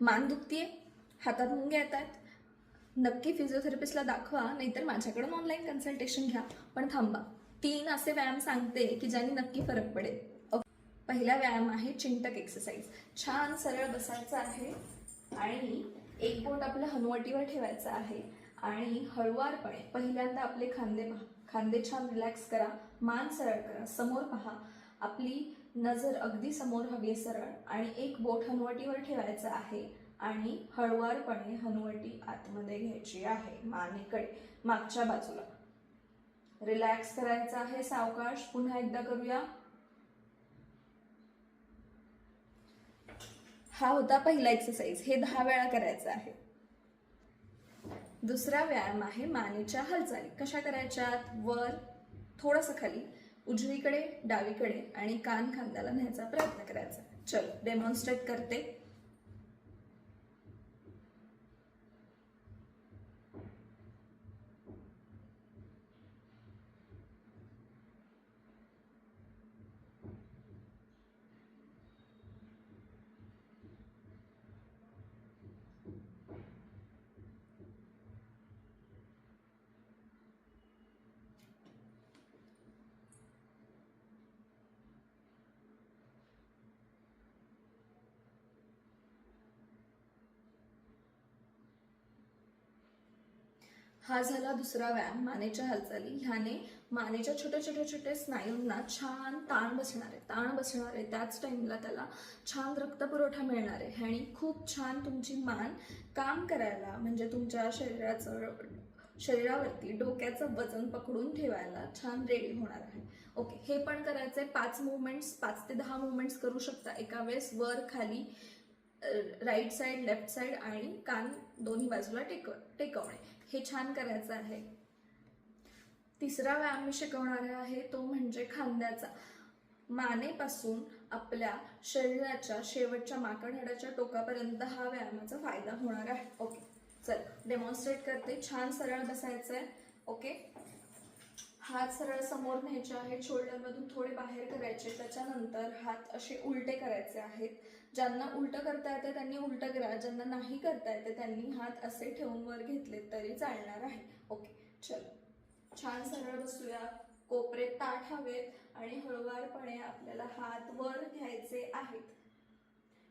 मान दुखतीये, हातात मुंग्या येत आहेत, नक्की फिजिओथेरपिस्टला दाखवा, नाहीतर माझ्याकडून ऑनलाईन कन्सल्टेशन घ्या. पण थांबा, 3 असे व्यायाम सांगते की ज्यांनी नक्की फरक पडेल. पहिला व्यायाम आहे चिंटक एक्सरसाइज. छान सरळ बसायचं आहे आणि एक बोट आपल्या हनुवटीवर ठेवायचं आहे आणि हळुवारपणे पहिल्यांदा आपले खांदे पहा. खांदे छान रिलॅक्स करा, मान सरळ करा, समोर पहा. आपली नजर अगदी समोर हवी आहे सरळ, आणि एक बोट हनुवटीवर ठेवायचं आहे आणि हळुवारपणे हनुवटी आतमध्ये घ्यायची आहे मानेकडे, मागच्या बाजूला. रिलॅक्स करायचं आहे सावकाश. पुन्हा एकदा करूया. हा होता पहिला एक्सरसाइज. हे 10 वेळा करायचं आहे. दुसरा व्यायाम आहे मानेच्या हालचाली. कशा करायच्यात? वर, थोडंसं खाली, उजवीकडे, डावीकडे आणि कान खांद्याला न्यायचा प्रयत्न करायचा. चलो डेमॉन्स्ट्रेट करते. हा झाला दुसरा व्यायाम, मानेच्या हालचाली. ह्याने मानेच्या छोट्या स्नायूंना छान ताण बसणार आहे. त्याच टाइमला त्याला छान रक्तपुरवठा मिळणार आहे. ह्याने खूप छान तुमची मान काम करायला, म्हणजे तुमच्या शरीरावरती डोक्याचं वजन पकडून ठेवायला छान रेडी होणार आहे. ओके, हे पण करायचंय. 5 ते 10 मुवमेंट्स करू शकता एका वेळेस. वर खाली, राईट साईड, लेफ्ट साईड आणि कान दोन्ही बाजूला टेकवणे. हे छान करायचं आहे. तिसरा व्यायाम मी शिकवणार आहे तो म्हणजे खांद्याचा. मानेपासून आपल्या शरीराच्या शेवटच्या माकड हाडाच्या टोकापर्यंत हा व्यायामाचा फायदा होणार आहे. ओके, चल डेमॉन्स्ट्रेट करते. छान सरळ बसायचंय. ओके, हात सरळ समोर न्यायचे आहेत, शोल्डरमधून थोडे बाहेर करायचे. त्याच्यानंतर हात असे उलटे करायचे आहेत. ज्यांना उलटं करता येते त्यांनी उलटं करा, ज्यांना नाही करता येते त्यांनी हात असे ठेवून वर घेतले तरी चालणार आहे. ओके, चलो छान सरळ बसूया. कोपरे ताठ हवेत आणि हळुवारपणे आपल्याला हात वर घ्यायचे आहेत.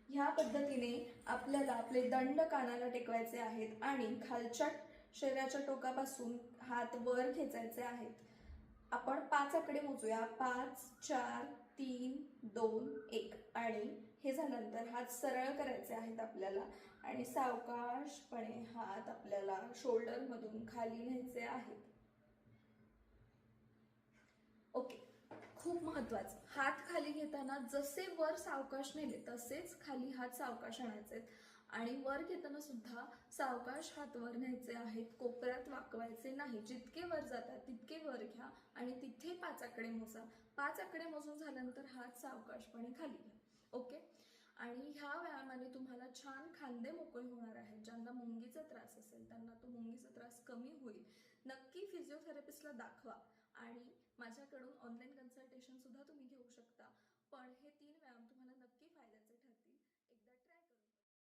ह्या पद्धतीने आपल्याला आपले दंड कानाला टेकवायचे आहेत आणि खालच्या शरीराच्या टोकापासून हात वर खेचायचे आहेत. आपण 5 आकडे मोजूया. 5, 4, 3, 2, 1. आणि हे झाल्यानंतर हात सरळ करायचे आहेत आपल्याला आणि सावकाशपणे हात आपल्याला शोल्डरमधून खाली न्यायचे आहेत. ओके, खूप महत्वाचं, हात खाली घेताना जसे वर सावकाश नेले तसेच खाली हात सावकाश आणायचे आणि वर घेताना सुद्धा सावकाश हात वर न्यायचे आहेत. कोपऱ्यात वाकवायचे नाही. जितके वर जातात तितके वर घ्या आणि तिथे 5 आकडे मोजा. 5 आकडे मोजून झाल्यानंतर हात सावकाशपणे खाली घ्या. ओके, आणि ह्या व्यायामाने तुम्हाला छान खांदे मोकळे होणार आहेत. ज्यांना मुंगीचा त्रास असेल त्यांना तो मुंगीचा त्रास कमी होईल. नक्की फिजिओथेरपिस्टला दाखवा आणि माझ्याकडून ऑनलाईन कन्सल्टेशन सुद्धा तुम्ही घेऊ शकता. पण हे 3 व्यायाम तुम्हाला